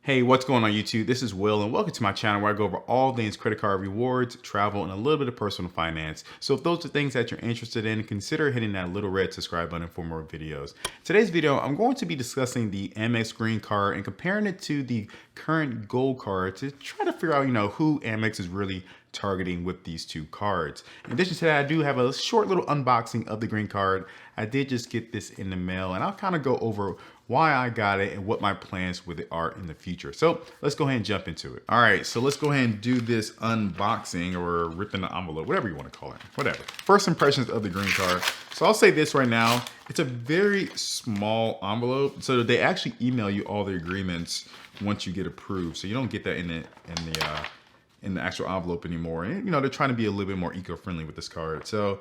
Hey, what's going on YouTube? This is Will and welcome to my channel where I go over all things credit card rewards, travel, and a little bit of personal finance. So if those are things that you're interested in, consider hitting that little red subscribe button for more videos. Today's video, I'm going to be discussing the Amex Green Card and comparing it to the current Gold Card to try to figure out, who Amex is really targeting with these two cards. In addition to that, I do have a short little unboxing of the Green Card. I did just get this in the mail and I'll kind of go over why I got it and what my plans with it are in the future. So let's go ahead and jump into it. All right, so let's go ahead and do this unboxing or ripping the envelope, whatever you want to call it, whatever. First impressions of the Green Card. So I'll say this right now, it's a very small envelope. So they actually email you all the agreements once you get approved. So you don't get that in the actual envelope anymore. And they're trying to be a little bit more eco-friendly with this card. So,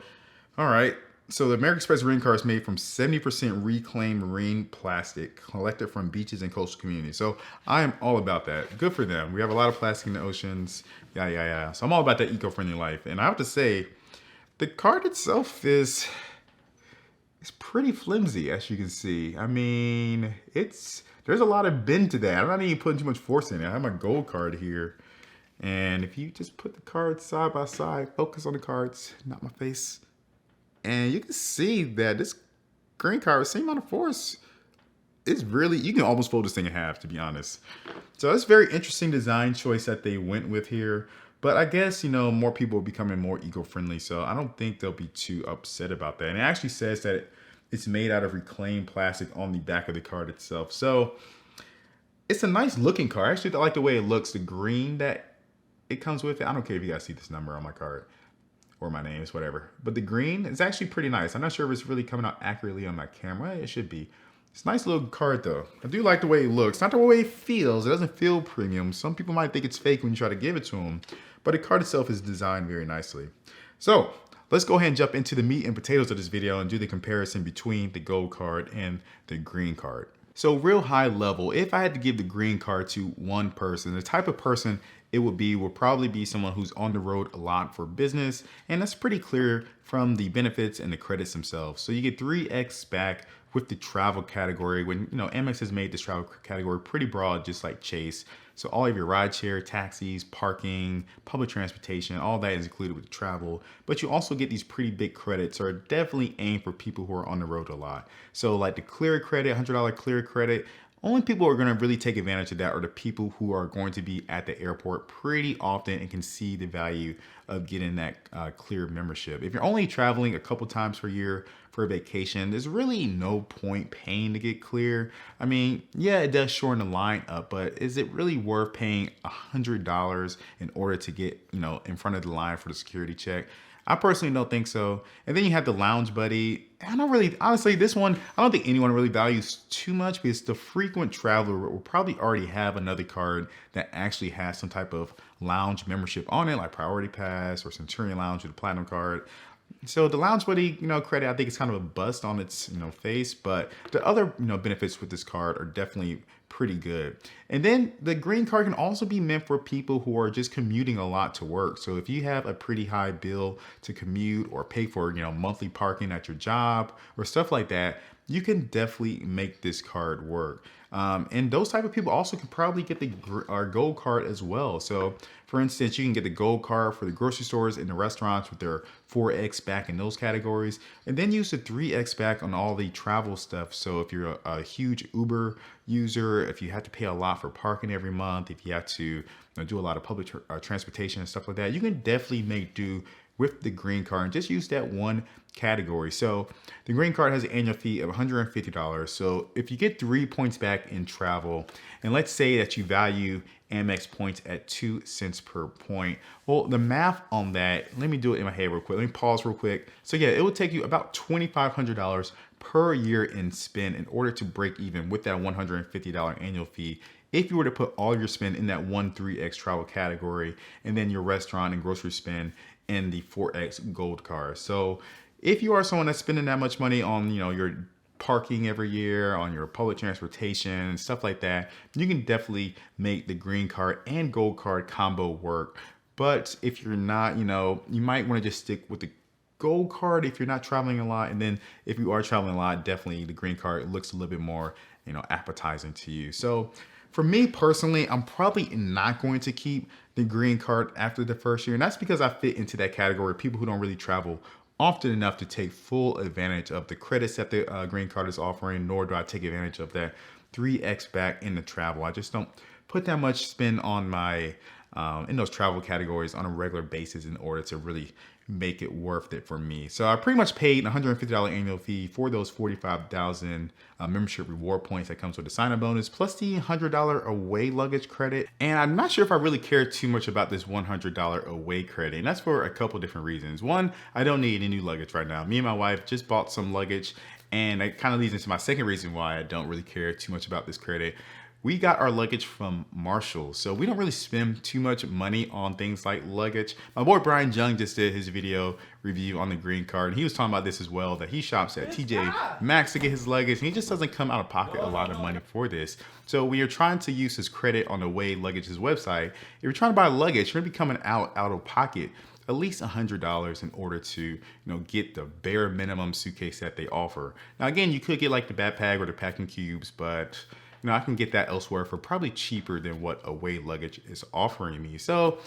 all right. So the American Express Green Card is made from 70% reclaimed marine plastic collected from beaches and coastal communities. So I am all about that. Good for them. We have a lot of plastic in the oceans. Yeah. So I'm all about that eco-friendly life. And I have to say, the card itself is pretty flimsy, as you can see. I mean, there's a lot of bend to that. I'm not even putting too much force in it. I have my Gold Card here. And if you just put the cards side by side, focus on the cards, not my face. And you can see that this Green Card, same amount of force, is really, you can almost fold this thing in half, to be honest. So it's a very interesting design choice that they went with here. But I guess, more people are becoming more eco-friendly. So I don't think they'll be too upset about that. And it actually says that it's made out of reclaimed plastic on the back of the card itself. So it's a nice looking card. Actually, I like the way it looks. The green that it comes with it. I don't care if you guys see this number on my card or my name, it's whatever. But the green is actually pretty nice. I'm not sure if it's really coming out accurately on my camera. It should be. It's a nice little card though. I do like the way it looks. Not the way it feels. It doesn't feel premium. Some people might think it's fake when you try to give it to them. But the card itself is designed very nicely. So let's go ahead and jump into the meat and potatoes of this video and do the comparison between the Gold Card and the Green Card. So real high level, if I had to give the Green Card to one person, the type of person it would probably be someone who's on the road a lot for business. And that's pretty clear from the benefits and the credits themselves. So you get 3x back with the travel category when, Amex has made this travel category pretty broad, just like Chase. So all of your rideshare, taxis, parking, public transportation, all that is included with the travel. But you also get these pretty big credits, are definitely aimed for people who are on the road a lot. So like the Clear credit, $100 Clear credit, only people who are going to really take advantage of that are the people who are going to be at the airport pretty often and can see the value of getting that Clear membership. If you're only traveling a couple times per year for a vacation, there's really no point paying to get Clear. I mean, yeah, it does shorten the line up, but is it really worth paying $100 in order to get, in front of the line for the security check? I personally don't think so. And then you have the Lounge Buddy. Honestly, this one, I don't think anyone really values too much because the frequent traveler will probably already have another card that actually has some type of lounge membership on it, like Priority Pass or Centurion Lounge with a Platinum card. So the Lounge Buddy, credit, I think it's kind of a bust on its, face, but the other, benefits with this card are definitely pretty good. And then the Green Card can also be meant for people who are just commuting a lot to work. So if you have a pretty high bill to commute or pay for, monthly parking at your job or stuff like that, you can definitely make this card work. And those type of people also can probably get the Gold Card as well. So for instance, you can get the Gold Card for the grocery stores and the restaurants with their 4x back in those categories, and then use the 3x back on all the travel stuff. So if you're a huge Uber user, if you have to pay a lot for parking every month, if you have to do a lot of public transportation and stuff like that, you can definitely make do with the Green Card and just use that one category. So the Green Card has an annual fee of $150. So if you get 3 points back in travel, and let's say that you value Amex points at 2 cents per point. Well, the math on that, let me do it in my head real quick. Let me pause real quick. So yeah, it would take you about $2,500 per year in spend in order to break even with that $150 annual fee. If you were to put all your spend in that 3x travel category, and then your restaurant and grocery spend in the 4x Gold Card. So if you are someone that's spending that much money on, your parking every year, on your public transportation and stuff like that, you can definitely make the Green Card and Gold Card combo work. But if you're not, you might want to just stick with the Gold Card if you're not traveling a lot. And then if you are traveling a lot, definitely the Green Card looks a little bit more, appetizing to you. So For me personally, I'm probably not going to keep the green card after the first year. And that's because I fit into that category of people who don't really travel often enough to take full advantage of the credits that the green card is offering, nor do I take advantage of that 3x back in the travel. I just don't put that much spend on my in those travel categories on a regular basis in order to really make it worth it for me. So I pretty much paid $150 annual fee for those 45,000 membership reward points that comes with the sign-up bonus, plus the $100 away luggage credit. And I'm not sure if I really care too much about this $100 away credit. And that's for a couple different reasons. One, I don't need any new luggage right now. Me and my wife just bought some luggage, and that kind of leads into my second reason why I don't really care too much about this credit. We got our luggage from Marshall, so we don't really spend too much money on things like luggage. My boy Brian Jung just did his video review on the green card, and he was talking about this as well, that he shops at TJ Maxx to get his luggage, and he just doesn't come out of pocket a lot of money for this. So when you're trying to use his credit on the Away Luggage's website, if you're trying to buy luggage, you're gonna be coming out of pocket at least $100 in order to get the bare minimum suitcase that they offer. Now again, you could get like the backpack or the packing cubes, but I can get that elsewhere for probably cheaper than what Away Luggage is offering me. So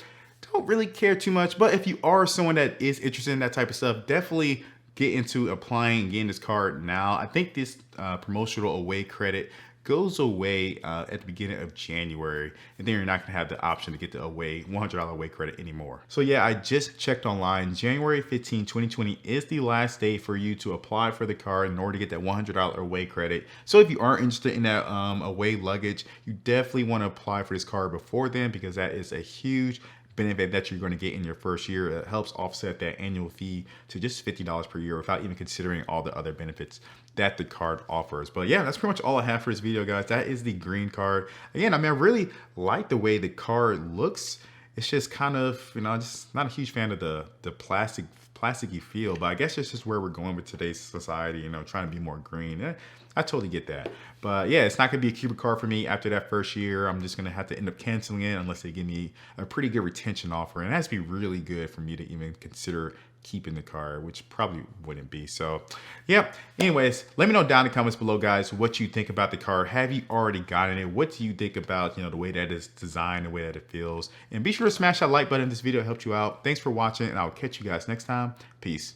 don't really care too much, but if you are someone that is interested in that type of stuff, definitely get into applying and getting this card now. I think this promotional Away credit goes away at the beginning of January, and then you're not gonna have the option to get the away $100 away credit anymore. So yeah, I just checked online. January 15, 2020 is the last day for you to apply for the card in order to get that $100 away credit. So if you are interested in that away luggage, you definitely want to apply for this card before then, because that is a huge benefit that you're going to get in your first year. It helps offset that annual fee to just $50 per year without even considering all the other benefits that the card offers. But yeah, that's pretty much all I have for this video, guys. That is the green card. Again, I mean, I really like the way the card looks. It's just kind of, just not a huge fan of the plasticky feel, but I guess it's just where we're going with today's society, trying to be more green. I totally get that. But yeah, it's not gonna be a Cubic card for me after that first year. I'm just gonna have to end up canceling it unless they give me a pretty good retention offer. And it has to be really good for me to even consider keeping the card, which probably wouldn't be. So yeah, anyways, let me know down in the comments below, guys, what you think about the card. Have you already gotten it? What do you think about, the way that it's designed, the way that it feels? And be sure to smash that like button if this video helped you out. Thanks for watching, and I'll catch you guys next time. Peace.